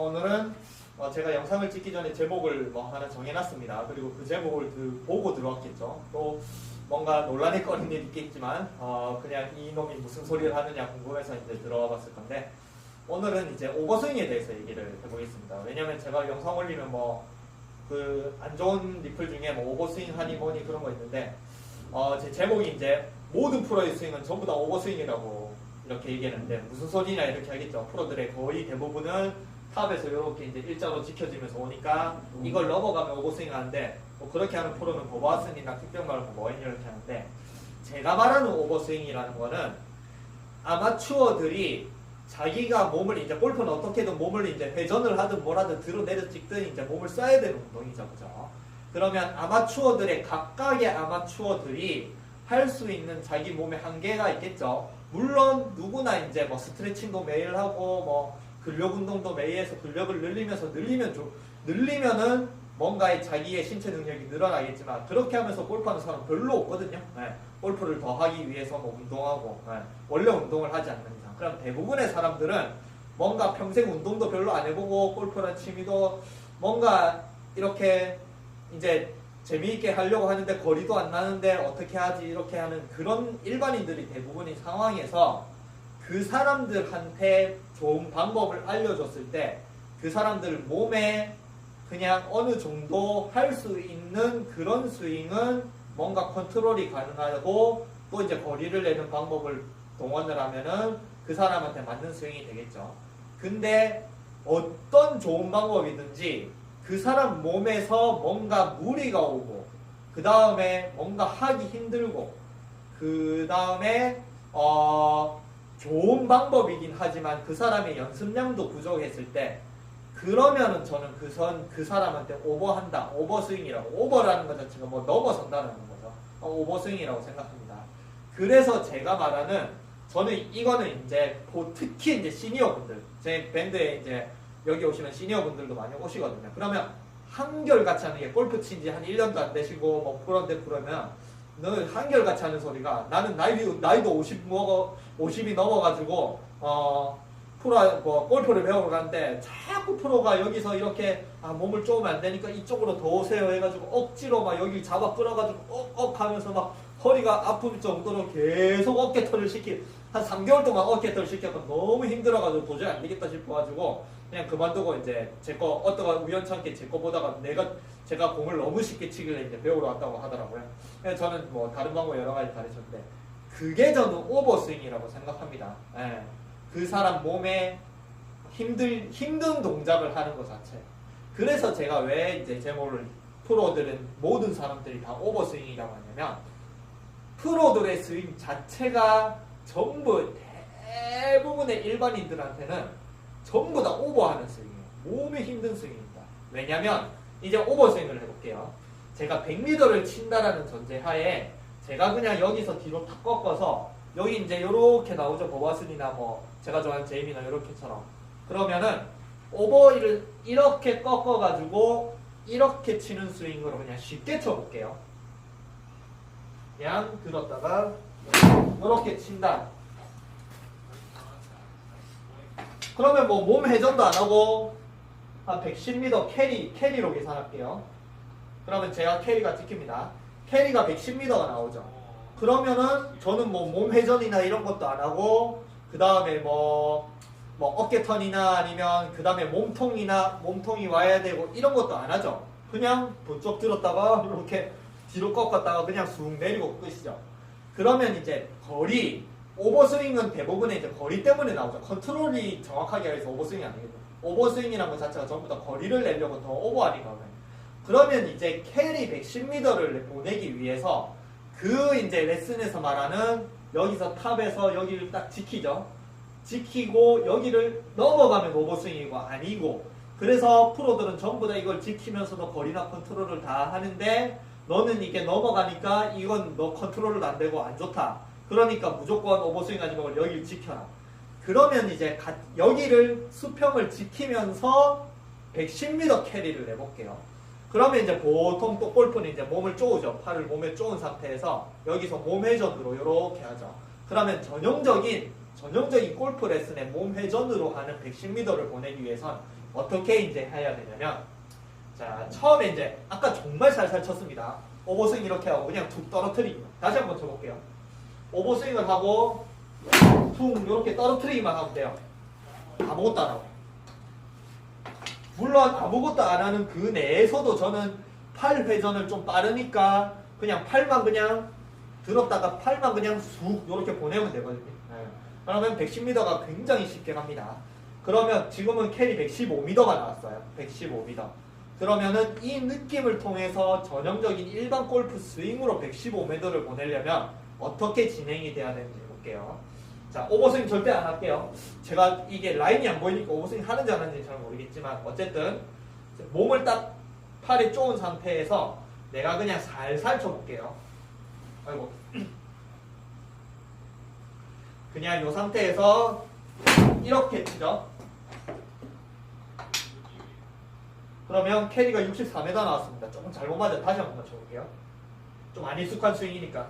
오늘은 제가 영상을 찍기 전에 제목을 하나 정해놨습니다. 그리고 그 제목을 보고 들어왔겠죠. 또 뭔가 논란의 거리는 있겠지만 그냥 이놈이 무슨 소리를 하느냐 궁금해서 이제 들어와 봤을 건데, 오늘은 이제 오버스윙에 대해서 얘기를 해보겠습니다. 왜냐면 제가 영상 올리면 그 안 좋은 리플 중에 오버스윙 하니 뭐니 그런 거 있는데, 제 제목이 이제 모든 프로의 스윙은 전부 다 오버스윙이라고 이렇게 얘기했는데, 무슨 소리냐 이렇게 하겠죠. 프로들의 거의 대부분은 탑에서 이렇게 이제 일자로 지켜지면서 오니까 이걸 넘어가면 오버스윙 하는데, 그렇게 하는 프로는 보바슨이나 특별 말고 뭐인 이렇게 하는데, 제가 말하는 오버스윙이라는 거는 아마추어들이 자기가 몸을 이제 골프는 어떻게든 몸을 이제 회전을 하든 뭐라든 들어 내려 찍든 이제 몸을 써야 되는 운동이죠, 그죠? 그러면 각각의 아마추어들이 할 수 있는 자기 몸의 한계가 있겠죠. 물론 누구나 이제 스트레칭도 매일 하고 근력 운동도 매일 해서 근력을 늘리면은 뭔가의 자기의 신체 능력이 늘어나겠지만, 그렇게 하면서 골프하는 사람 별로 없거든요. 네. 골프를 더 하기 위해서 운동하고, 네. 원래 운동을 하지 않는 이상. 그럼 대부분의 사람들은 뭔가 평생 운동도 별로 안 해보고 골프라는 취미도 뭔가 이렇게 이제 재미있게 하려고 하는데 거리도 안 나는데 어떻게 하지 이렇게 하는 그런 일반인들이 대부분인 상황에서, 그 사람들한테 좋은 방법을 알려줬을 때 그 사람들 몸에 그냥 어느 정도 할 수 있는 그런 스윙은 뭔가 컨트롤이 가능하고, 또 이제 거리를 내는 방법을 동원을 하면은 그 사람한테 맞는 스윙이 되겠죠. 근데 어떤 좋은 방법이든지 그 사람 몸에서 뭔가 무리가 오고, 그 다음에 뭔가 하기 힘들고, 그 다음에 좋은 방법이긴 하지만 그 사람의 연습량도 부족했을 때, 그러면은 저는 그 사람한테 오버한다, 오버스윙이라고, 오버라는 것 자체가 넘어선다는 거죠. 오버스윙이라고 생각합니다. 그래서 제가 말하는, 저는 이거는 이제 특히 이제 시니어분들, 제 밴드에 이제 여기 오시면 시니어분들도 많이 오시거든요. 그러면 한결같이 하는 게, 골프 친지 한 1년도 안 되시고 프로인데 그러면 너는 한결같이 하는 소리가, 나는 나이도 50이 넘어가지고 골프를 배우러 가는데 자꾸 프로가 여기서 이렇게 몸을 쪼으면 안 되니까 이쪽으로 더 오세요 해가지고 억지로 여기 잡아 끌어가지고 하면서 허리가 아플 정도로 계속 어깨털을 한 3개월 동안 어깨털을 시켰고 너무 힘들어가지고 도저히 안 되겠다 싶어가지고 그냥 그만두고 이제 어떠가 우연찮게 제 거 보다가 제가 공을 너무 쉽게 치길래 이제 배우러 왔다고 하더라고요. 그래서 저는 다른 방법 여러 가지 가르쳤는데, 그게 저는 오버스윙이라고 생각합니다. 예. 그 사람 몸에 힘든 동작을 하는 것 자체. 그래서 제가 왜 이제 제목을 모든 사람들이 다 오버스윙이라고 하냐면, 프로들의 스윙 자체가 전부 대부분의 일반인들한테는 전부 다 오버하는 스윙이에요. 몸이 힘든 스윙입니다. 왜냐면 이제 오버스윙을 해볼게요. 제가 100m를 친다라는 전제하에 제가 그냥 여기서 뒤로 탁 꺾어서 여기 이제 요렇게 나오죠. 보바슨이나 제가 좋아하는 제임이나 요렇게처럼. 그러면은 오버를 이렇게 꺾어가지고 이렇게 치는 스윙으로 그냥 쉽게 쳐볼게요. 그냥 들었다가 요렇게 친다. 그러면 몸 회전도 안 하고 한 110m 캐리로 계산할게요. 그러면 제가 캐리가 찍힙니다. 캐리가 110m가 나오죠. 그러면은 저는 몸 회전이나 이런 것도 안 하고, 그 다음에 어깨턴이나 아니면 그 다음에 몸통이 와야 되고 이런 것도 안 하죠. 그냥 번쩍 들었다가 이렇게 뒤로 꺾었다가 그냥 쑥 내리고 끝이죠. 그러면 이제 오버스윙은 대부분의 이제 거리 때문에 나오죠. 컨트롤이 정확하게 해서 오버스윙이 아니거든요. 오버스윙이라는 것 자체가 전부 다 거리를 내려고 더 오버하니까. 그러면 이제 캐리 110m를 보내기 위해서 그 이제 레슨에서 말하는, 여기서 탑에서 여기를 딱 지키죠. 지키고 여기를 넘어가면 오버스윙이고 아니고, 그래서 프로들은 전부 다 이걸 지키면서도 거리나 컨트롤을 다 하는데, 너는 이게 넘어가니까 이건 너 컨트롤을 안 되고 안 좋다. 그러니까 무조건 오버스윙 하지 말고 여기를 지켜라. 그러면 이제 여기를 수평을 지키면서 110m 캐리를 해볼게요. 그러면 이제 보통 또 골프는 이제 몸을 쪼우죠. 팔을 몸에 쪼은 상태에서 여기서 몸 회전으로 이렇게 하죠. 그러면 전형적인 골프 레슨의 몸 회전으로 하는 110m를 보내기 위해선 어떻게 이제 해야 되냐면, 자, 처음에 이제 아까 정말 살살 쳤습니다. 오버스윙 이렇게 하고 그냥 툭 떨어뜨리기만. 다시 한번 쳐볼게요. 오버스윙을 하고 툭 이렇게 떨어뜨리기만 하면 돼요. 아무것도 안 하고. 물론 아무것도 안 하는 그 내에서도 저는 팔 회전을 좀 빠르니까 그냥 팔만 그냥 들었다가 팔만 그냥 쑥 이렇게 보내면 되거든요. 네. 그러면 110m가 굉장히 쉽게 갑니다. 그러면 지금은 캐리 115m가 나왔어요. 115m. 그러면은 이 느낌을 통해서 전형적인 일반 골프 스윙으로 115m를 보내려면 어떻게 진행이 돼야 되는지 볼게요. 자, 오버스윙 절대 안 할게요. 제가 이게 라인이 안 보이니까 오버스윙 하는지 안 하는지 잘 모르겠지만 어쨌든 몸을 딱 팔에 쪼은 상태에서 내가 그냥 살살 쳐볼게요. 아이고. 그냥 이 상태에서 이렇게 치죠. 그러면 캐리가 64m 나왔습니다. 조금 잘못 맞아. 다시 한번 맞춰볼게요. 좀 안 익숙한 스윙이니까.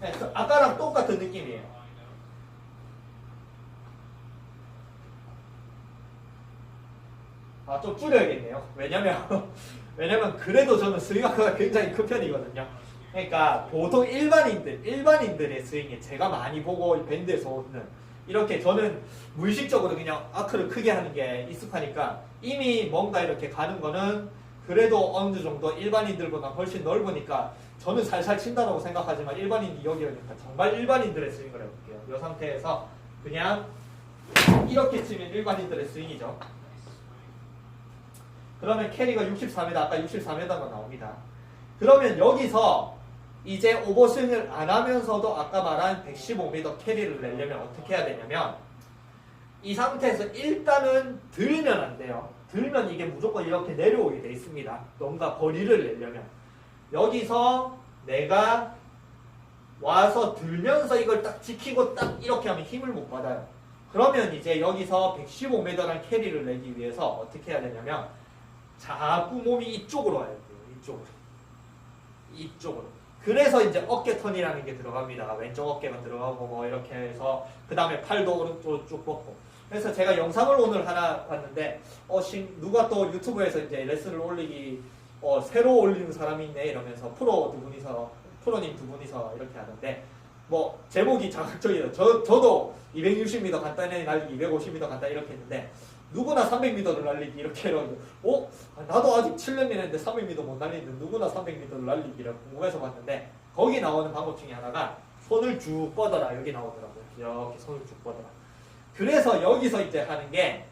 네, 아까랑 똑같은 느낌이에요. 아, 좀 줄여야겠네요. 왜냐면 그래도 저는 스윙아크가 굉장히 큰 편이거든요. 그러니까 보통 일반인들의 스윙에 제가 많이 보고 밴드에서 오는 이렇게 저는 무의식적으로 그냥 아크를 크게 하는 게 익숙하니까 이미 뭔가 이렇게 가는 거는 그래도 어느 정도 일반인들보다 훨씬 넓으니까 저는 살살 친다고 생각하지만 일반인이 여기니까 정말 일반인들의 스윙을 해볼게요. 이 상태에서 그냥 이렇게 치면 일반인들의 스윙이죠. 그러면 캐리가 64m, 아까 64m가 나옵니다. 그러면 여기서 이제 오버스윙을 안 하면서도 아까 말한 115m 캐리를 내려면 어떻게 해야 되냐면 이 상태에서 일단은 들면 안 돼요. 들면 이게 무조건 이렇게 내려오게 돼 있습니다. 뭔가 거리를 내려면 여기서 내가 와서 들면서 이걸 딱 지키고 딱 이렇게 하면 힘을 못 받아요. 그러면 이제 여기서 115m라는 캐리를 내기 위해서 어떻게 해야 되냐면 자꾸 몸이 이쪽으로 와야 돼요. 이쪽으로. 그래서 이제 어깨 턴이라는 게 들어갑니다. 왼쪽 어깨가 들어가고 뭐 이렇게 해서 그 다음에 팔도 오른쪽으로 쭉 뻗고. 그래서 제가 영상을 오늘 하나 봤는데 누가 또 유튜브에서 이제 레슨을 올리기 새로 올리는 사람이 있네 이러면서 프로님 두 분이서 이렇게 하던데 뭐 제목이 자극적이에요. 저도 260m 간단히 날리기 250m 간단히 이렇게 했는데 누구나 300m를 날리기 이렇게 해가지고 나도 아직 7년 됐는데 300m 못 날리는데 누구나 300m를 날리기를 궁금해서 봤는데 거기 나오는 방법 중에 하나가 손을 쭉 뻗어라 여기 나오더라고요. 이렇게 손을 쭉 뻗어라. 그래서 여기서 이제 하는 게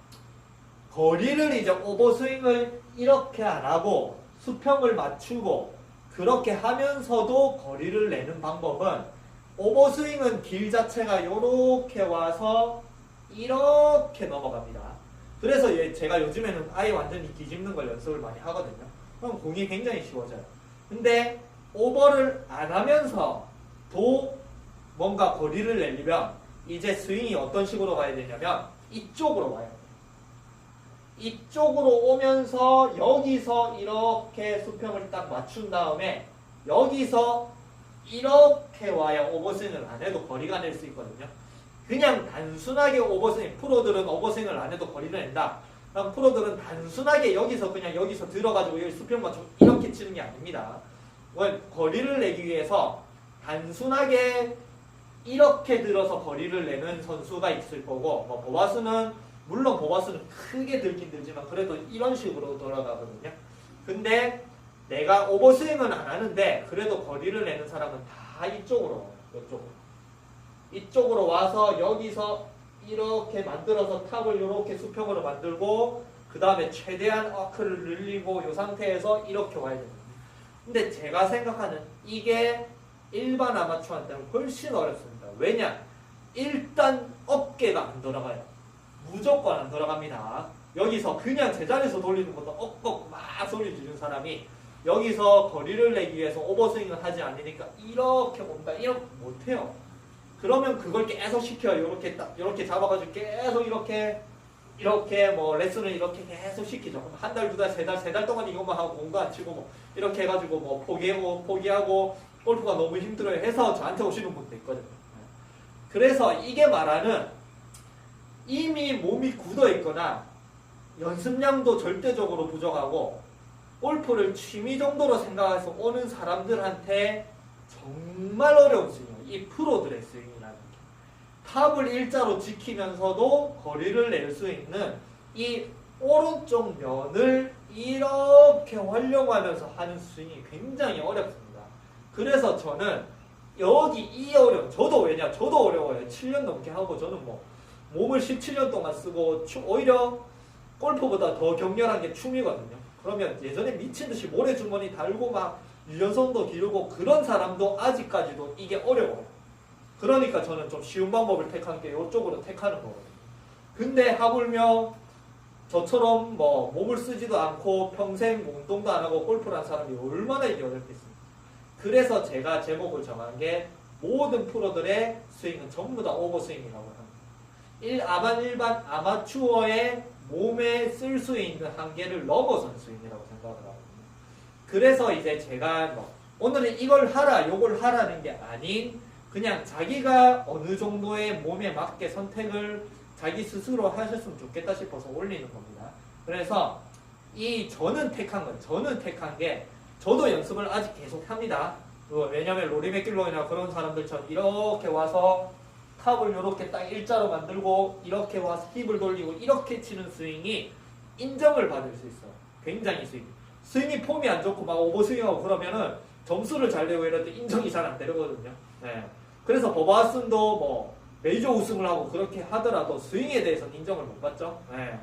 거리를 이제 오버스윙을 이렇게 안 하고 수평을 맞추고 그렇게 하면서도 거리를 내는 방법은 오버스윙은 길 자체가 이렇게 와서 이렇게 넘어갑니다. 그래서 제가 요즘에는 아예 완전히 뒤집는 걸 연습을 많이 하거든요. 그럼 공이 굉장히 쉬워져요. 근데 오버를 안 하면서도 뭔가 거리를 내려면 이제 스윙이 어떤 식으로 가야 되냐면 이쪽으로 와요. 이쪽으로 오면서 여기서 이렇게 수평을 딱 맞춘 다음에 여기서 이렇게 와야 오버스윙을 안 해도 거리가 낼 수 있거든요. 그냥 단순하게 오버스윙, 프로들은 오버스윙을 안 해도 거리를 낸다. 그럼 프로들은 단순하게 여기서 들어가지고 여기 수평 맞추고 이렇게 치는 게 아닙니다. 거리를 내기 위해서 단순하게 이렇게 들어서 거리를 내는 선수가 있을 거고 물론 보바스는 크게 들긴 들지만 그래도 이런 식으로 돌아가거든요. 근데 내가 오버스윙은 안 하는데 그래도 거리를 내는 사람은 다 이쪽으로 이쪽으로 와서 여기서 이렇게 만들어서 탑을 이렇게 수평으로 만들고 그 다음에 최대한 아크를 늘리고 이 상태에서 이렇게 와야 됩니다. 근데 제가 생각하는 이게 일반 아마추어한테는 훨씬 어렵습니다. 왜냐? 일단 어깨가 안 돌아가요. 무조건 안 돌아갑니다. 여기서 그냥 제자리에서 돌리는 것도 억억 막 소리 지르는 사람이 여기서 거리를 내기 위해서 오버스윙을 하지 않으니까 이렇게 온다. 이렇게 못해요. 그러면 그걸 계속 시켜요. 이렇게 잡아가지고 계속 이렇게 뭐 레슨을 이렇게 계속 시키죠. 한 달, 두 달, 세 달 동안 이것만 하고 공도 안 치고 뭐 이렇게 해가지고 뭐 포기하고 골프가 너무 힘들어요 해서 저한테 오시는 분도 있거든요. 그래서 이게 말하는 이미 몸이 굳어 있거나 연습량도 절대적으로 부족하고 골프를 취미 정도로 생각해서 오는 사람들한테 정말 어려운 스윙이에요. 이 프로들의 스윙이라는 게. 탑을 일자로 지키면서도 거리를 낼 수 있는 이 오른쪽 면을 이렇게 활용하면서 하는 스윙이 굉장히 어렵습니다. 그래서 저는 여기 이 어려움, 저도 어려워요. 7년 넘게 하고 저는 뭐 몸을 17년 동안 쓰고 오히려 골프보다 더 격렬한 게 춤이거든요. 그러면 예전에 미친듯이 모래주머니 달고 막 유연성도 기르고 그런 사람도 아직까지도 이게 어려워요. 그러니까 저는 좀 쉬운 방법을 택한 게 이쪽으로 택하는 거거든요. 근데 하물며 저처럼 뭐 몸을 쓰지도 않고 평생 운동도 안 하고 골프를 한 사람이 얼마나 이게 어렵겠습니까? 그래서 제가 제목을 정한 게 모든 프로들의 스윙은 전부 다 오버스윙이라고 합니다. 일반 아마추어의 몸에 쓸 수 있는 한계를 넘어선 스윙이라고 생각을 하거든요. 그래서 이제 제가 뭐 오늘은 이걸 하라, 요걸 하라는 게 아닌 그냥 자기가 어느 정도의 몸에 맞게 선택을 자기 스스로 하셨으면 좋겠다 싶어서 올리는 겁니다. 그래서 저는 택한 게 저도 연습을 아직 계속 합니다. 왜냐면 로리 맥길로이나 그런 사람들처럼 이렇게 와서 탑을 이렇게 딱 일자로 만들고 이렇게 와서 힙을 돌리고 이렇게 치는 스윙이 인정을 받을 수 있어요. 굉장히 스윙이 폼이 안 좋고 막 오버스윙하고 그러면은 점수를 잘 내고 이럴 때 인정이 잘 안 되거든요. 네. 그래서 버바슨도 뭐 메이저 우승을 하고 그렇게 하더라도 스윙에 대해서는 인정을 못 받죠. 네.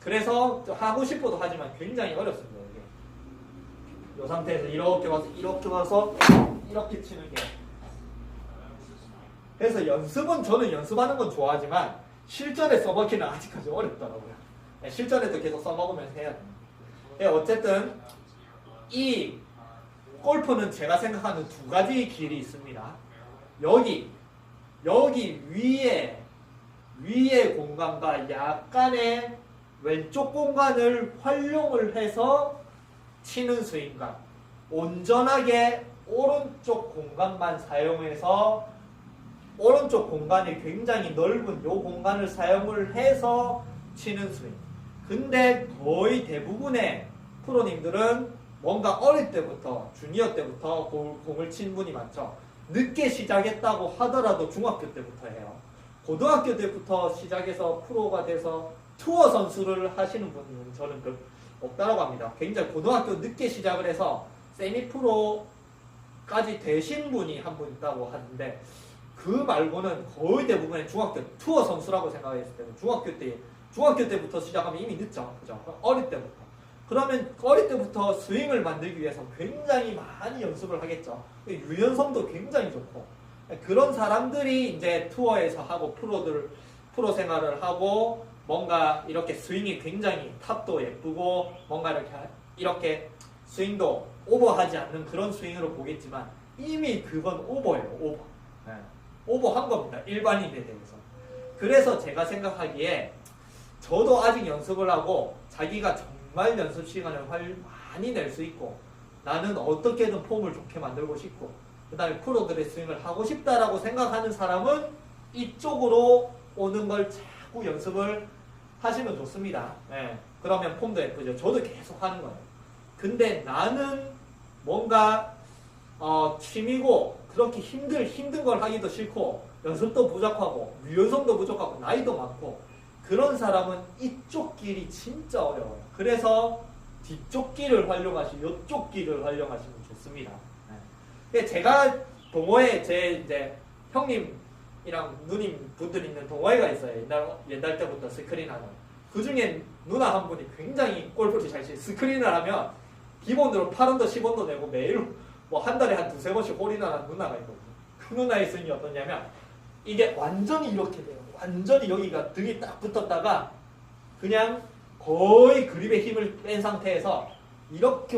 그래서 하고 싶어도 하지만 굉장히 어렵습니다. 이게. 이 상태에서 이렇게 와서 이렇게 치는 게. 그래서 저는 연습하는 건 좋아하지만 실전에 써먹기는 아직까지 어렵더라고요. 네, 실전에도 계속 써먹으면서 해야 됩니다. 네, 어쨌든 이 골프는 제가 생각하는 두 가지 길이 있습니다. 여기 위에 공간과 약간의 왼쪽 공간을 활용을 해서 치는 스윙과 온전하게 오른쪽 공간만 사용해서 오른쪽 공간이 굉장히 넓은 이 공간을 사용을 해서 치는 스윙. 근데 거의 대부분의 프로님들은 뭔가 어릴 때부터 주니어 때부터 공을 친 분이 많죠. 늦게 시작했다고 하더라도 중학교 때부터 해요. 고등학교 때부터 시작해서 프로가 돼서 투어 선수를 하시는 분은 저는 없다라고 합니다. 굉장히 고등학교 늦게 시작을 해서 세미 프로까지 되신 분이 한 분 있다고 하는데 그 말고는 거의 대부분의 중학교 투어 선수라고 생각했을 때는 중학교 때부터 시작하면 이미 늦죠. 그죠? 어릴 때부터. 그러면 어릴 때부터 스윙을 만들기 위해서 굉장히 많이 연습을 하겠죠. 유연성도 굉장히 좋고 그런 사람들이 이제 투어에서 하고 프로 생활을 하고 뭔가 이렇게 스윙이 굉장히 탑도 예쁘고 뭔가 이렇게 스윙도 오버하지 않는 그런 스윙으로 보겠지만 이미 그건 오버예요. 오버. 네. 오버한 겁니다. 일반인에 대해서. 그래서 제가 생각하기에 저도 아직 연습을 하고 자기가 정말 연습 시간을 많이 낼 수 있고 나는 어떻게든 폼을 좋게 만들고 싶고 그 다음에 프로들의 스윙을 하고 싶다라고 생각하는 사람은 이쪽으로 오는 걸 자꾸 연습을 하시면 좋습니다. 네. 그러면 폼도 예쁘죠. 저도 계속 하는 거예요. 근데 나는 뭔가 취미고 그렇게 힘든 걸 하기도 싫고 연습도 부족하고 유연성도 부족하고 나이도 많고 그런 사람은 이쪽 길이 진짜 어려워요. 그래서 뒤쪽 길을 활용하시고 이쪽 길을 활용하시면 좋습니다. 네. 제가 동호회 이제 형님이랑 누님 분들 있는 동호회가 있어요. 옛날 때부터 스크린 하는. 그 중에 누나 한 분이 굉장히 골프를 잘 치고 스크린을 하면 기본으로 8원도 10원도 내고 매일 뭐 한 달에 한 두세 번씩 홀인하는 누나가 있거든요. 그 누나의 스윙이 어떠냐면 이게 완전히 이렇게 돼요. 완전히 여기가 등이 딱 붙었다가 그냥 거의 그립에 힘을 뺀 상태에서 이렇게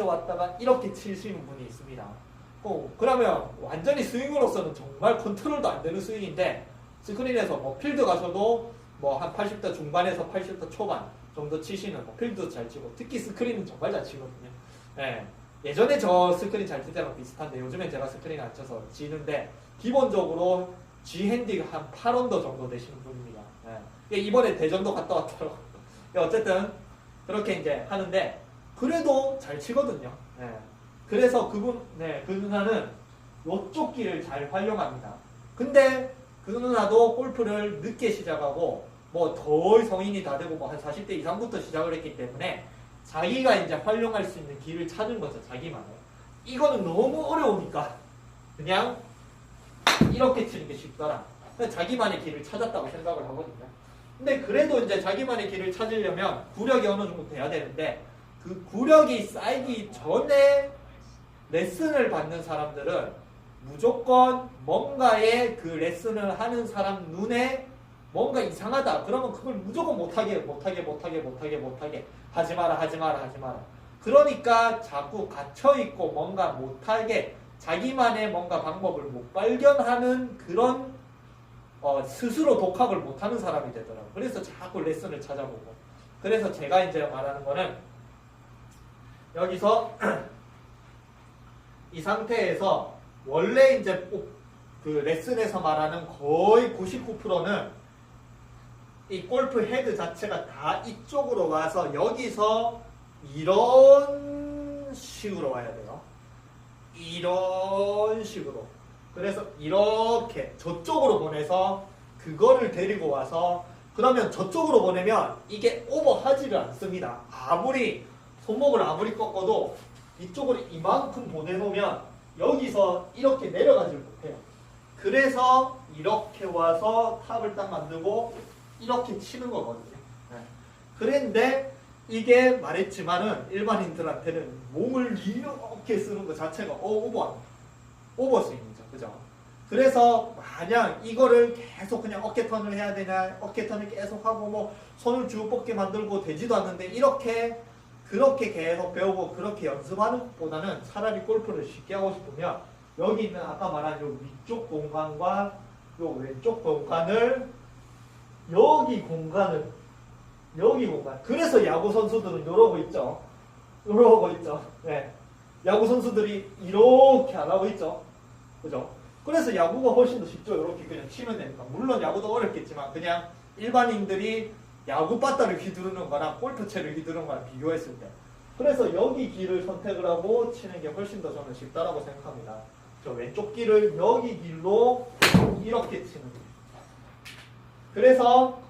왔다가 이렇게 치시는 분이 있습니다. 그러면 완전히 스윙으로서는 정말 컨트롤도 안 되는 스윙인데 스크린에서 뭐 필드 가셔도 뭐 한 80대 중반에서 80대 초반 정도 치시는 필드도 잘 치고 특히 스크린은 정말 잘 치거든요. 네. 예전에 저 스크린 잘 칠 때랑 비슷한데 요즘엔 제가 스크린 안 쳐서 치는데 기본적으로 G핸디가 한 8언더 정도 되시는 분입니다. 예. 이번에 대전도 갔다 왔더라고요. 어쨌든 그렇게 이제 하는데 그래도 잘 치거든요. 예. 그래서 그 누나는 요쪽 길을 잘 활용합니다. 근데 그 누나도 골프를 늦게 시작하고 뭐 거의 성인이 다 되고 뭐 한 40대 이상부터 시작을 했기 때문에 자기가 이제 활용할 수 있는 길을 찾은 거죠. 자기만의. 이거는 너무 어려우니까 그냥 이렇게 치는 게 쉽더라. 자기만의 길을 찾았다고 생각을 하거든요. 근데 그래도 이제 자기만의 길을 찾으려면 구력이 어느 정도 돼야 되는데 그 구력이 쌓이기 전에 레슨을 받는 사람들은 무조건 뭔가의 그 레슨을 하는 사람 눈에 뭔가 이상하다. 그러면 그걸 무조건 못하게 하지 마라. 그러니까 자꾸 갇혀있고 뭔가 못하게 자기만의 뭔가 방법을 못 발견하는 그런 스스로 독학을 못하는 사람이 되더라고요. 그래서 자꾸 레슨을 찾아보고. 그래서 제가 이제 말하는 거는 여기서 이 상태에서 원래 이제 그 레슨에서 말하는 거의 99%는 이 골프 헤드 자체가 다 이쪽으로 와서 여기서 이런 식으로 와야 돼요. 이런 식으로. 그래서 이렇게 저쪽으로 보내서 그거를 데리고 와서 그러면 저쪽으로 보내면 이게 오버하지를 않습니다. 손목을 아무리 꺾어도 이쪽으로 이만큼 보내놓으면 여기서 이렇게 내려가지를 못해요. 그래서 이렇게 와서 탑을 딱 만들고 이렇게 치는 거거든요. 그런데 이게 말했지만은 일반인들한테는 몸을 이렇게 쓰는 것 자체가 오버스윙이죠. 그죠? 그래서 만약 이거를 계속 그냥 어깨턴을 해야 되냐, 어깨턴을 계속 하고 뭐 손을 쭉 뻗게 만들고 되지도 않는데 그렇게 계속 배우고 그렇게 연습하는 것보다는 차라리 골프를 쉽게 하고 싶으면 여기 있는 아까 말한 요 위쪽 공간과 요 왼쪽 공간을 여기 공간. 그래서 야구 선수들은 이러고 있죠. 네. 야구 선수들이 이렇게 안 하고 있죠. 그죠? 그래서 야구가 훨씬 더 쉽죠. 이렇게 그냥 치면 되니까. 물론 야구도 어렵겠지만 그냥 일반인들이 야구 바다를 휘두르는 거랑 골프채를 휘두르는 거랑 비교했을 때. 그래서 여기 길을 선택을 하고 치는 게 훨씬 더 저는 쉽다라고 생각합니다. 저 왼쪽 길을 여기 길로 이렇게 치는 거예요. 그래서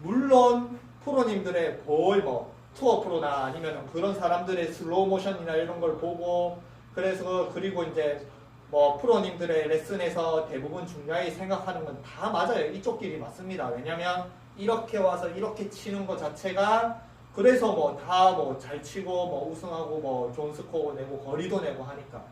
물론 프로님들의 거의 뭐 투어 프로나 아니면 그런 사람들의 슬로우 모션이나 이런 걸 보고 그리고 이제 뭐 프로님들의 레슨에서 대부분 중요하게 생각하는 건 다 맞아요. 이쪽 길이 맞습니다. 왜냐면 이렇게 와서 이렇게 치는 것 자체가 그래서 뭐 다 뭐 잘 치고 뭐 우승하고 뭐 좋은 스코어 내고 거리도 내고 하니까.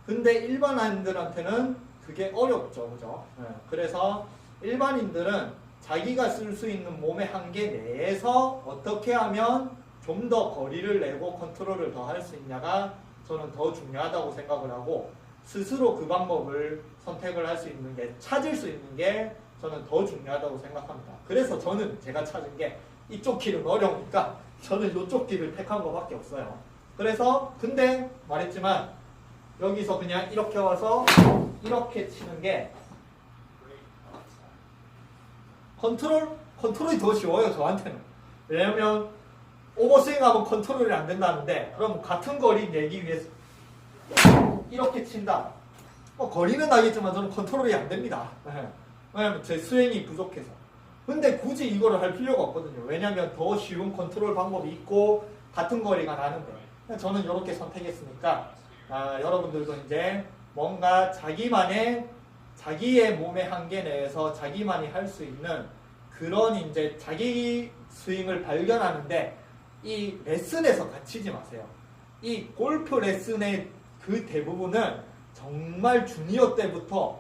근데 일반인들한테는 그게 어렵죠. 그죠? 네. 그래서 일반인들은 자기가 쓸 수 있는 몸의 한계 내에서 어떻게 하면 좀 더 거리를 내고 컨트롤을 더 할 수 있냐가 저는 더 중요하다고 생각을 하고 스스로 그 방법을 선택을 할 수 있는 게 찾을 수 있는 게 저는 더 중요하다고 생각합니다. 그래서 제가 찾은 게 이쪽 길은 어려우니까 저는 이쪽 길을 택한 것밖에 없어요. 그래서 근데 말했지만 여기서 그냥 이렇게 와서 이렇게 치는 게 컨트롤이 더 쉬워요. 저한테는. 왜냐면 오버스윙하면 컨트롤이 안 된다는데 그럼 같은 거리 내기 위해서 이렇게 친다. 거리는 나겠지만 저는 컨트롤이 안 됩니다. 왜냐면 제 스윙이 부족해서. 근데 굳이 이거를 할 필요가 없거든요. 왜냐면 더 쉬운 컨트롤 방법이 있고 같은 거리가 나는데 저는 이렇게 선택했으니까 여러분들도 이제 뭔가 자기의 몸의 한계 내에서 자기만이 할 수 있는 그런 이제 자기 스윙을 발견하는데 이 레슨에서 갇히지 마세요. 이 골프 레슨의 그 대부분은 정말 주니어 때부터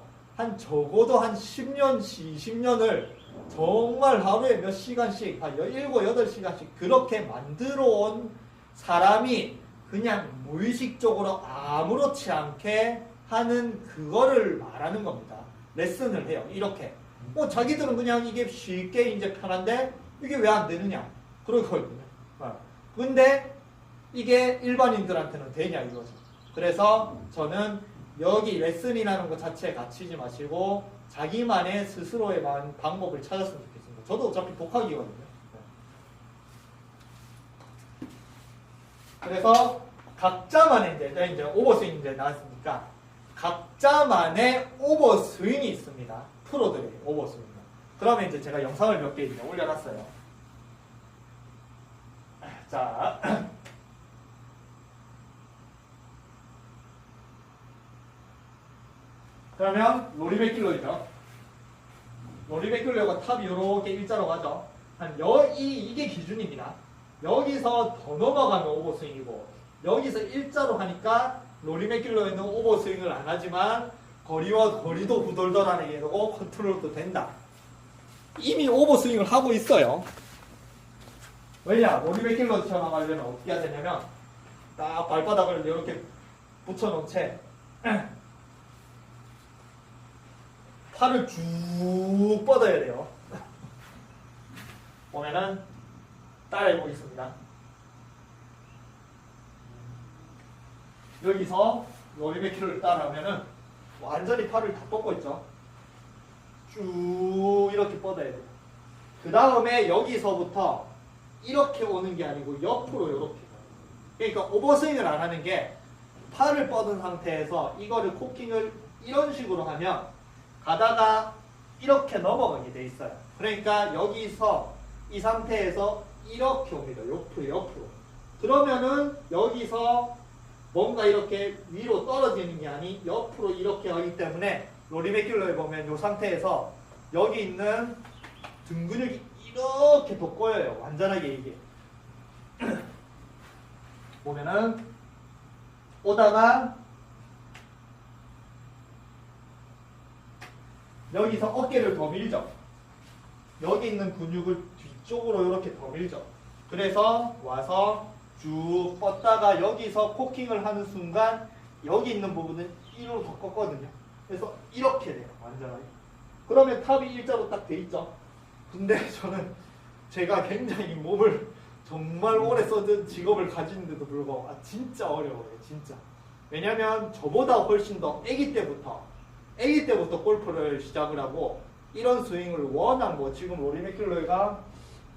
적어도 한 10년씩 20년을 정말 하루에 몇 시간씩 한 7, 8시간씩 그렇게 만들어 온 사람이 그냥 무의식적으로 아무렇지 않게 하는 그거를 말하는 겁니다. 레슨을 해요. 이렇게. 자기들은 그냥 이게 쉽게 이제 편한데 이게 왜 안 되느냐. 그러거든요. 근데 이게 일반인들한테는 되냐 이거죠. 그래서 저는 여기 레슨이라는 것 자체에 갇히지 마시고 자기만의 스스로의 방법을 찾았으면 좋겠습니다. 저도 어차피 독학이거든요. 그래서 각자만의 이제 오버스윙 이제 나왔으니까 각자만의 오버스윙이 있습니다. 프로들의 오버스윙. 그러면 이제 제가 영상을 몇 개 이제 올려놨어요. 자, 그러면 로리백길로이죠. 로리백길로가 탑이 이렇게 일자로 가죠. 이게 기준입니다. 여기서 더 넘어가면 오버스윙이고 여기서 일자로 하니까 로리맥길로에는 오버스윙을 안 하지만 거리와 거리도 후덜덜하게 되고 컨트롤도 된다. 이미 오버스윙을 하고 있어요. 왜냐? 로리맥길로처럼 하려면 어떻게 해야 되냐면 딱 발바닥을 이렇게 붙여놓은 채 팔을 쭉 뻗어야 돼요. 보면은 따라해 보겠습니다. 여기서 로리맥길로를 따라하면은 완전히 팔을 다 뻗고 있죠. 쭉 이렇게 뻗어야 돼요. 그 다음에 여기서부터 이렇게 오는 게 아니고 옆으로 이렇게. 그러니까 오버스윙을 안 하는 게 팔을 뻗은 상태에서 이거를 코킹을 이런 식으로 하면 가다가 이렇게 넘어가게 돼 있어요. 그러니까 여기서 이 상태에서 이렇게 옵니다. 옆으로. 그러면은 여기서 뭔가 이렇게 위로 떨어지는 게 아닌 옆으로 이렇게 하기 때문에 로리맥길로에 보면 이 상태에서 여기 있는 등 근육이 이렇게 더 꼬여요. 완전하게 이게. 보면은 오다가 여기서 어깨를 더 밀죠. 여기 있는 근육을 뒤쪽으로 이렇게 더 밀죠. 그래서 와서 쭉 뻗다가 여기서 코킹을 하는 순간 여기 있는 부분은 이로 더 꺾거든요. 그래서 이렇게 돼요. 완전하게. 그러면 탑이 일자로 딱 돼 있죠. 근데 저는 제가 굉장히 몸을 정말 오래 써든 직업을 가지는데도 불구하고 진짜 어려워요. 진짜. 왜냐면 저보다 훨씬 더 아기 때부터 골프를 시작을 하고 이런 스윙을 워낙 지금 로리맥길로이가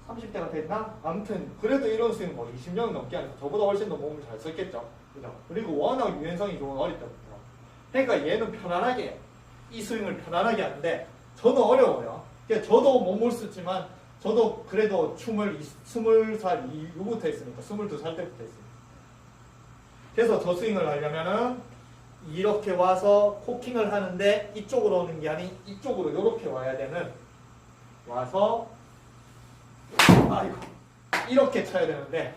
30대가 됐나? 아무튼 그래도 이런 스윙 20년 넘게 하니까 저보다 훨씬 더 몸을 잘 썼겠죠. 그죠? 그리고 워낙 유연성이 좋은 어릴 때부터. 그러니까 얘는 편안하게 이 스윙을 편안하게 하는데 저는 어려워요. 그러니까 저도 몸을 쓰지만 저도 그래도 춤을 20살 이후부터 했으니까 22살 때부터 했으니까. 그래서 저 스윙을 하려면은 이렇게 와서 코킹을 하는데 이쪽으로 오는 게 아닌 이쪽으로 이렇게 와야 되는 와서 이렇게 쳐야 되는데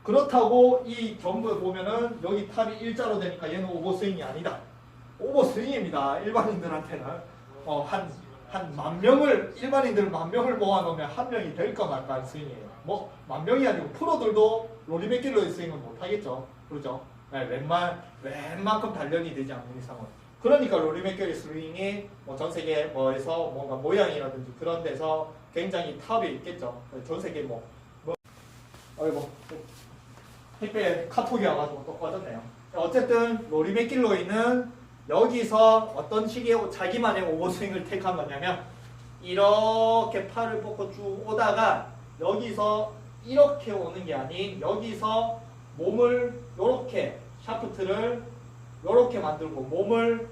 그렇다고 이 경부에 보면은 여기 탑이 일자로 되니까 얘는 오버스윙이 아니다. 오버스윙입니다. 일반인들한테는 한 10,000명을 일반인들 10,000명을 모아놓으면 한 명이 될까 말까 한 스윙이에요. 10,000명이 아니고 프로들도 로리맥길로의 스윙은 못하겠죠. 그렇죠? 네, 웬만큼 단련이 되지 않는 이상은. 그러니까 로리맥길로의 스윙이 전 세계에서 뭔가 모양이라든지 그런 데서 굉장히 탑에 있겠죠. 전 세계 아이고 택배 카톡이 와가지고 또 꺼졌네요. 어쨌든 로리맥길로이는 여기서 어떤 식의 자기만의 오버스윙을 택한 거냐면 이렇게 팔을 뻗고 쭉 오다가 여기서 이렇게 오는 게 아닌 여기서 몸을 이렇게 샤프트를 이렇게 만들고 몸을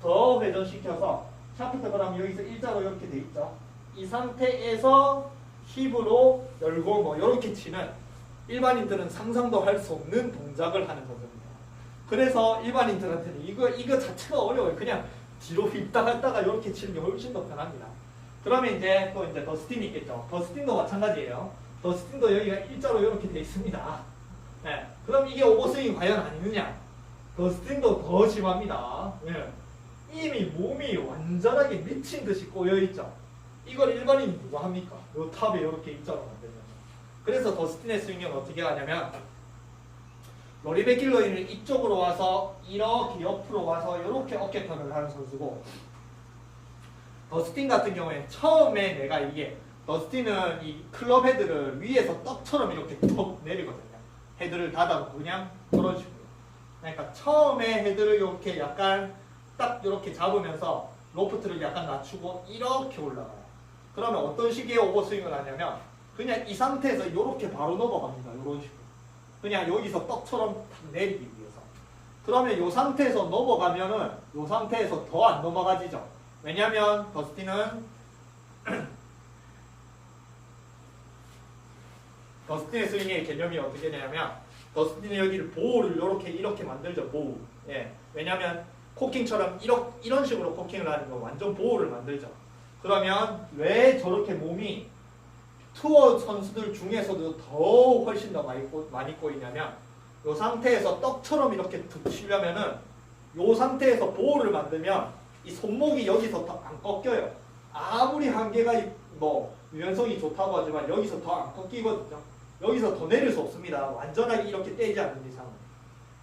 더 회전시켜서 샤프트 그러면 여기서 일자로 이렇게 돼 있죠. 이 상태에서 힙으로 열고 이렇게 치는 일반인들은 상상도 할 수 없는 동작을 하는 거거든요. 그래서 일반인들한테는 이거 자체가 어려워요. 그냥 뒤로 휘다 갔다가 이렇게 치는 게 훨씬 더 편합니다. 그러면 이제 더스틴이 있겠죠. 더스틴도 마찬가지예요. 더스틴도 여기가 일자로 이렇게 돼 있습니다. 네. 그럼 이게 오버스윙이 과연 아니느냐? 더스틴도 더 심합니다. 네. 이미 몸이 완전하게 미친 듯이 꼬여 있죠. 이걸 일반인이 누가 합니까? 요 탑에 이렇게 일자로 만들면. 그래서 더스틴의 스윙은 어떻게 하냐면 로리맥길로이는 이쪽으로 와서 이렇게 옆으로 와서 이렇게 어깨턴을 하는 선수고 더스틴 같은 경우에 처음에 내가 더스틴은 이 클럽 헤드를 위에서 떡처럼 이렇게 톡 내리거든요. 헤드를 닫아놓고 그냥 그런 식으로. 처음에 헤드를 이렇게 약간 딱 이렇게 잡으면서 로프트를 약간 낮추고 이렇게 올라가요. 그러면 어떤 식의 오버스윙을 하냐면 그냥 이 상태에서 이렇게 바로 넘어갑니다. 이런 식으로. 그냥 여기서 떡처럼 탁 내리기 위해서. 그러면 이 상태에서 넘어가면은 이 상태에서 더 안 넘어가지죠. 왜냐면 더스틴의 스윙의 개념이 어떻게 되냐면 더스틴이 여기를 보호를 이렇게 만들죠. 보호. 예. 왜냐면 코킹처럼 이런 식으로 코킹을 하는 거 완전 보호를 만들죠. 그러면 왜 저렇게 몸이 투어 선수들 중에서도 더 훨씬 더 많이 꼬이냐면 이 상태에서 떡처럼 이렇게 툭 치려면은 이 상태에서 보호를 만들면 이 손목이 여기서 더 안 꺾여요. 아무리 한계가 뭐 유연성이 좋다고 하지만 여기서 더 안 꺾이거든요. 여기서 더 내릴 수 없습니다. 완전하게 이렇게 떼지 않는 이상.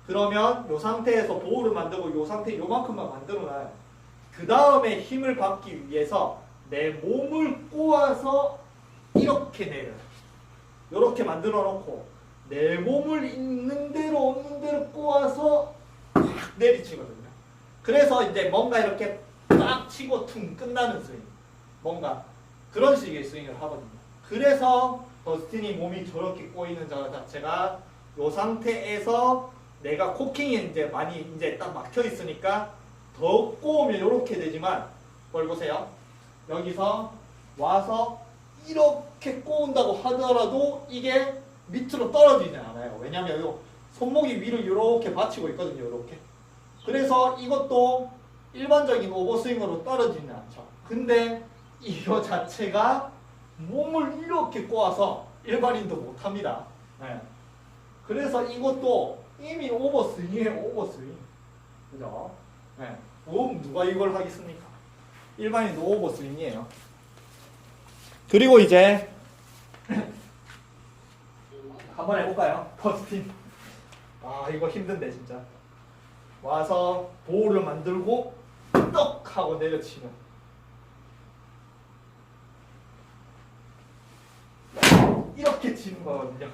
그러면 이 상태에서 보호를 만들고 이 상태 요만큼만 만들어놔요. 그 다음에 힘을 받기 위해서 내 몸을 꼬아서 이렇게 내려요. 이렇게 만들어 놓고 내 몸을 있는 대로 없는 대로 꼬아서 팍 내리치거든요. 그래서 이제 뭔가 이렇게 딱 치고 퉁 끝나는 스윙. 뭔가 그런 식의 스윙을 하거든요. 그래서 더스틴이 몸이 저렇게 꼬이는 자체가 이 상태에서 내가 코킹이 이제 많이 이제 딱 막혀 있으니까 더 꼬우면 이렇게 되지만 뭘 보세요. 여기서 와서 이렇게 꼬운다고 하더라도 이게 밑으로 떨어지지 않아요. 왜냐하면 요 손목이 위로 이렇게 받치고 있거든요. 이렇게. 그래서 이것도 일반적인 오버스윙으로 떨어지지 않죠. 근데 이거 자체가 몸을 이렇게 꼬아서 일반인도 못합니다. 네. 그래서 이것도 이미 오버스윙이에요. 오버스윙. 그죠? 네. 누가 이걸 하겠습니까? 일반인도 오버스윙이에요. 그리고 이제 한번 해볼까요? 더스틴. 아 이거 힘든데 진짜. 와서 보호를 만들고 떡 하고 내려치면 이렇게 치는 거거든요.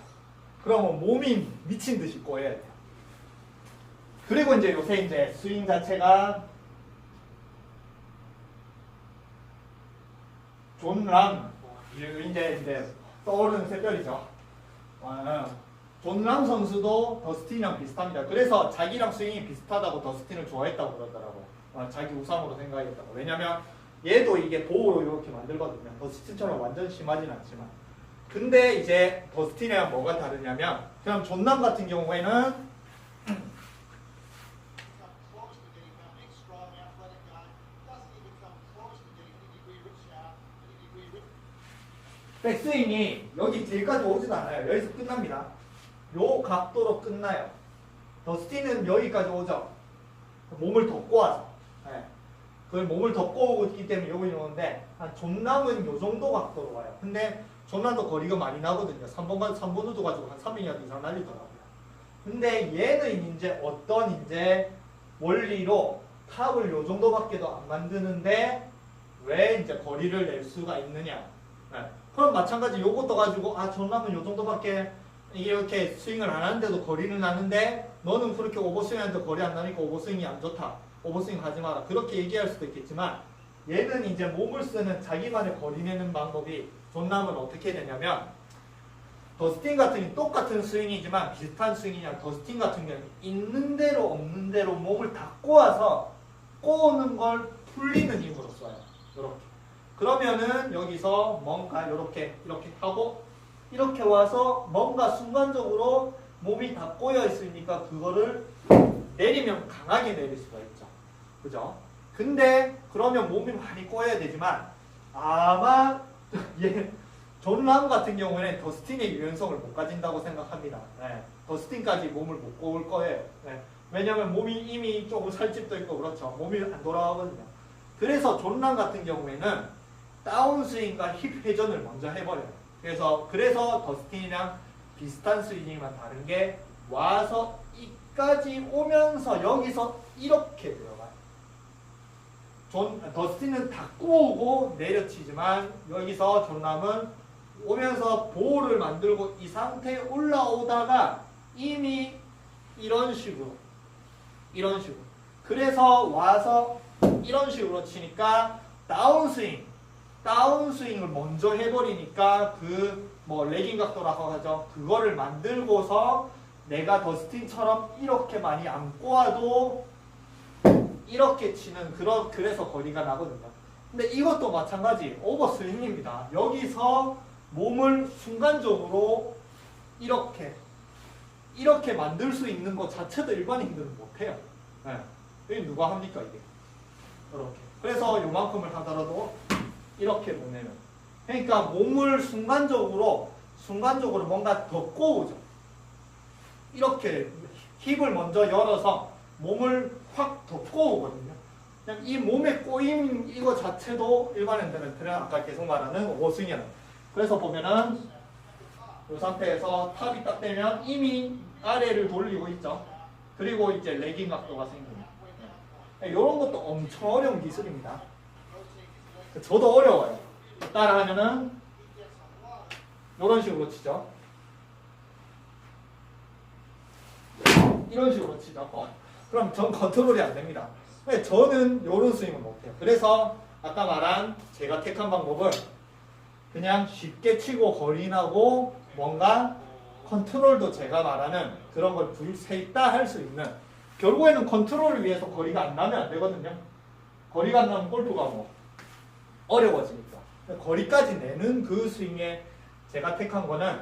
그러면 몸이 미친 듯이 꼬여야 돼요. 그리고 이제 요새 이제 스윙 자체가 존 람 이제 떠오르는 샛별이죠. 존 람 선수도 더스틴이랑 비슷합니다. 그래서 자기랑 스윙이 비슷하다고 더스틴을 좋아했다고 그러더라고요. 자기 우상으로 생각했다고. 왜냐면 얘도 이게 보호로 이렇게 만들거든요. 더스틴처럼 완전 심하진 않지만. 근데 이제 더스틴이랑 뭐가 다르냐면 그냥 존 람 같은 경우에는 백스윙이 여기 뒤까지 오지도 않아요. 여기서 끝납니다. 요 각도로 끝나요. 더스틴은 여기까지 오죠. 몸을 더 꼬아서. 네. 그걸 몸을 더 꼬우고 있기 때문에 여기 오는데 존 람은 요 정도 각도로 와요. 근데 존 람도 거리가 많이 나거든요. 3번 우드 가지고 한 300야드 이상 날리더라고요. 근데 얘는 이제 어떤 이제 원리로 탑을 요 정도밖에도 안 만드는데 왜 이제 거리를 낼 수가 있느냐. 네. 그럼 마찬가지 요것도 가지고 존 람은 요 정도밖에 이렇게 스윙을 안 하는데도 거리는 나는데 너는 그렇게 오버스윙하는데 거리 안 나니까 오버스윙이 안 좋다. 오버스윙 하지 마라. 그렇게 얘기할 수도 있겠지만 얘는 이제 몸을 쓰는 자기만의 거리 내는 방법이 존 람은 어떻게 되냐면 더스틴 같은 경우는 똑같은 스윙이지만 비슷한 스윙이냐 더스틴 같은 경우는 있는 대로 없는 대로 몸을 다 꼬아서 꼬우는 걸 풀리는 힘으로 써요. 이렇게. 그러면은 여기서 뭔가 이렇게 하고 이렇게 와서 뭔가 순간적으로 몸이 다 꼬여 있으니까 그거를 내리면 강하게 내릴 수가 있죠. 그죠? 근데 그러면 몸이 많이 꼬여야 되지만 아마 존 람 같은 경우에는 더스틴의 유연성을 못 가진다고 생각합니다. 네. 더스틴까지 몸을 못 꼬을 거예요. 네. 왜냐면 몸이 이미 조금 살집도 있고 그렇죠. 몸이 안 돌아가거든요. 그래서 존 람 같은 경우에는 다운스윙과 힙 회전을 먼저 해버려요. 그래서 더스틴이랑 비슷한 스윙이만 다른 게 와서 이까지 오면서 여기서 이렇게 들어가요. 더스틴은 다 꼬우고 내려치지만 여기서 존 람은 오면서 보호를 만들고 이 상태에 올라오다가 이미 이런 식으로 이런 식으로. 그래서 와서 이런 식으로 치니까 다운스윙을 먼저 해버리니까 그 뭐 레깅 각도라고 하죠. 그거를 만들고서 내가 더스틴처럼 이렇게 많이 안고 와도 이렇게 치는 그래서 거리가 나거든요. 근데 이것도 마찬가지 오버스윙입니다. 여기서 몸을 순간적으로 이렇게 만들 수 있는 것 자체도 일반인들은 못해요. 네. 이게 누가 합니까 이게? 이렇게. 그래서 요만큼을 하더라도 이렇게 보내면. 그러니까 몸을 순간적으로 뭔가 더 꼬우죠. 이렇게 힙을 먼저 열어서 몸을 확 더 꼬우거든요. 그냥 이 몸의 꼬임 이거 자체도 일반인들은 아까 계속 말하는 오버스윙이라는. 그래서 보면은 이 상태에서 탑이 딱 되면 이미 아래를 돌리고 있죠. 그리고 이제 레깅 각도가 생깁니다. 이런 것도 엄청 어려운 기술입니다. 저도 어려워요. 따라하면은 이런 식으로 치죠. 이런 식으로 치죠. 그럼 전 컨트롤이 안 됩니다. 저는 이런 스윙을 못해요. 그래서 아까 말한 제가 택한 방법은 그냥 쉽게 치고 거리 나고 뭔가 컨트롤도 제가 말하는 그런 걸 둘, 셋 다 할 수 있는, 결국에는 컨트롤을 위해서 거리가 안 나면 안 되거든요. 거리가 안 나면 골프가 뭐 어려워지니까. 거리까지 내는 그 스윙에 제가 택한 거는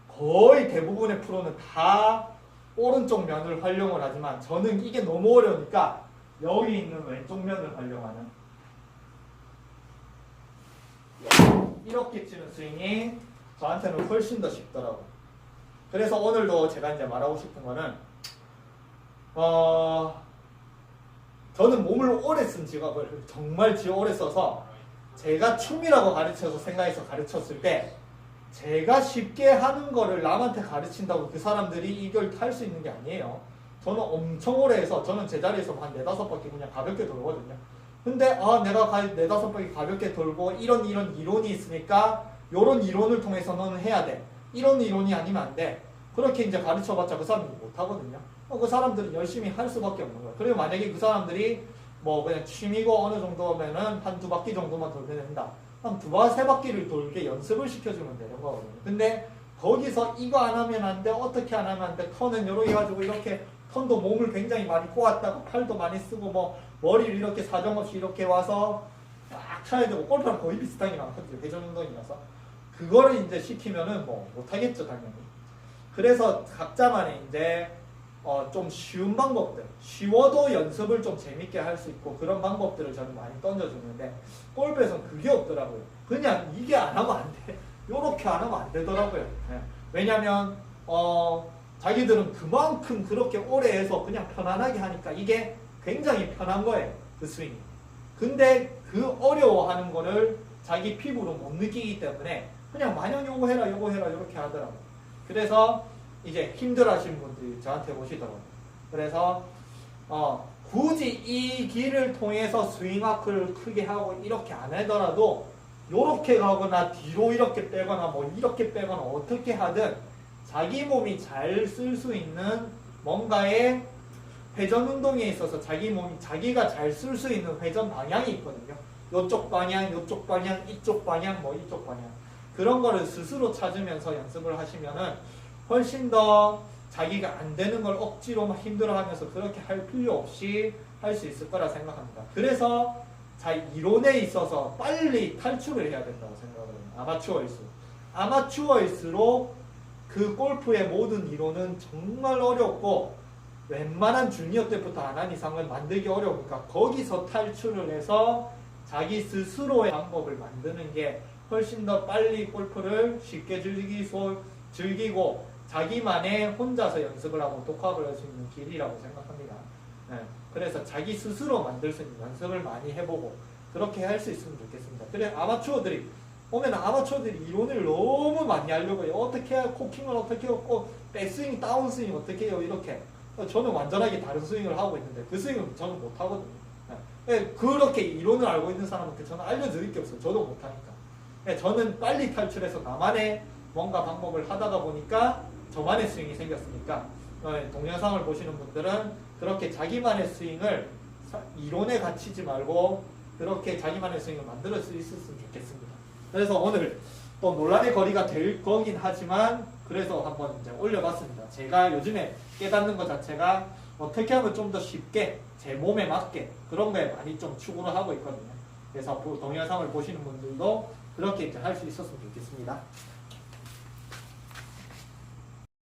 거의 대부분의 프로는 다 오른쪽 면을 활용을 하지만 저는 이게 너무 어려우니까 여기 있는 왼쪽 면을 활용하는 이렇게 치는 스윙이 저한테는 훨씬 더 쉽더라고요. 그래서 오늘도 제가 이제 말하고 싶은 거는 저는 몸을 오래 쓴 직업을 정말 오래 써서 제가 춤이라고 생각해서 가르쳤을 때 제가 쉽게 하는 거를 남한테 가르친다고 그 사람들이 이걸 할 수 있는 게 아니에요. 저는 엄청 오래 해서 저는 제자리에서 한 4-5바퀴 그냥 가볍게 돌거든요. 근데 내가 4-5바퀴 가볍게 돌고 이런 이론이 있으니까 이런 이론을 통해서 너는 해야 돼. 이런 이론이 아니면 안 돼. 그렇게 이제 가르쳐봤자 그 사람들이 못하거든요. 그 사람들은 열심히 할 수밖에 없는 거예요. 그리고 만약에 그 사람들이 뭐 그냥 취미고 어느 정도면은 한 2바퀴 정도만 돌면 된다. 한 2-3바퀴를 돌게 연습을 시켜주면 되는 거거든요. 근데 거기서 이거 안 하면 안 돼, 어떻게 안 하면 안 돼, 턴은 요렇게 해가지고 이렇게 턴도 몸을 굉장히 많이 꼬았다고 팔도 많이 쓰고 뭐 머리를 이렇게 사정없이 이렇게 와서 딱 쳐야 되고, 골프랑 거의 비슷한 게 많거든요. 회전 운동이라서. 그거를 이제 시키면은 뭐 못하겠죠, 당연히. 그래서 각자만의 이제 좀 쉬운 방법들, 쉬워도 연습을 좀 재밌게 할 수 있고 그런 방법들을 저는 많이 던져주는데 골프에서는 그게 없더라고요. 그냥 이게 안 하면 안 돼. 요렇게 안 하면 안 되더라고요. 네. 왜냐면 자기들은 그만큼 그렇게 오래 해서 그냥 편안하게 하니까 이게 굉장히 편한 거예요. 그 스윙이. 근데 그 어려워하는 거를 자기 피부로 못 느끼기 때문에 그냥 마냥 요거 해라 이렇게 하더라고요. 그래서 이제 힘들어하시는 분들이 저한테 오시더라고요. 그래서 굳이 이 길을 통해서 스윙 아크를 크게 하고 이렇게 안 하더라도 요렇게 가거나 뒤로 이렇게 빼거나 뭐 이렇게 빼거나 어떻게 하든 자기 몸이 잘 쓸 수 있는 뭔가의 회전 운동에 있어서 자기가 잘 쓸 수 있는 회전 방향이 있거든요. 요쪽 방향, 이쪽 방향, 이쪽 방향 그런 거를 스스로 찾으면서 연습을 하시면은 훨씬 더 자기가 안 되는 걸 억지로 막 힘들어하면서 그렇게 할 필요 없이 할 수 있을 거라 생각합니다. 그래서 이론에 있어서 빨리 탈출을 해야 된다고 생각을 해요. 아마추어일수록 그 골프의 모든 이론은 정말 어렵고 웬만한 주니어 때부터 안 한 이상은 만들기 어려우니까 거기서 탈출을 해서 자기 스스로의 방법을 만드는 게 훨씬 더 빨리 골프를 쉽게 즐기고 자기만의 혼자서 연습을 하고 독학을 할 수 있는 길이라고 생각합니다. 네. 그래서 자기 스스로 만들 수 있는 연습을 많이 해보고 그렇게 할 수 있으면 좋겠습니다. 그래 아마추어들이 이론을 너무 많이 하려고 해요. 어떻게 해야 코킹을 어떻게 하고 백스윙, 다운스윙 어떻게 해요 이렇게. 저는 완전하게 다른 스윙을 하고 있는데 그 스윙은 저는 못하거든요. 네. 그렇게 이론을 알고 있는 사람한테 저는 알려드릴 게 없어요. 저도 못하니까. 네. 저는 빨리 탈출해서 나만의 뭔가 방법을 하다가 보니까 저만의 스윙이 생겼으니까 동영상을 보시는 분들은 그렇게 자기만의 스윙을 이론에 갇히지 말고 그렇게 자기만의 스윙을 만들 수 있었으면 좋겠습니다. 그래서 오늘 또 논란의 거리가 될 거긴 하지만 그래서 한번 이제 올려봤습니다. 제가 요즘에 깨닫는 것 자체가 어떻게 하면 좀 더 쉽게 제 몸에 맞게 그런 거에 많이 좀 추구를 하고 있거든요. 그래서 동영상을 보시는 분들도 그렇게 이제 할 수 있었으면 좋겠습니다.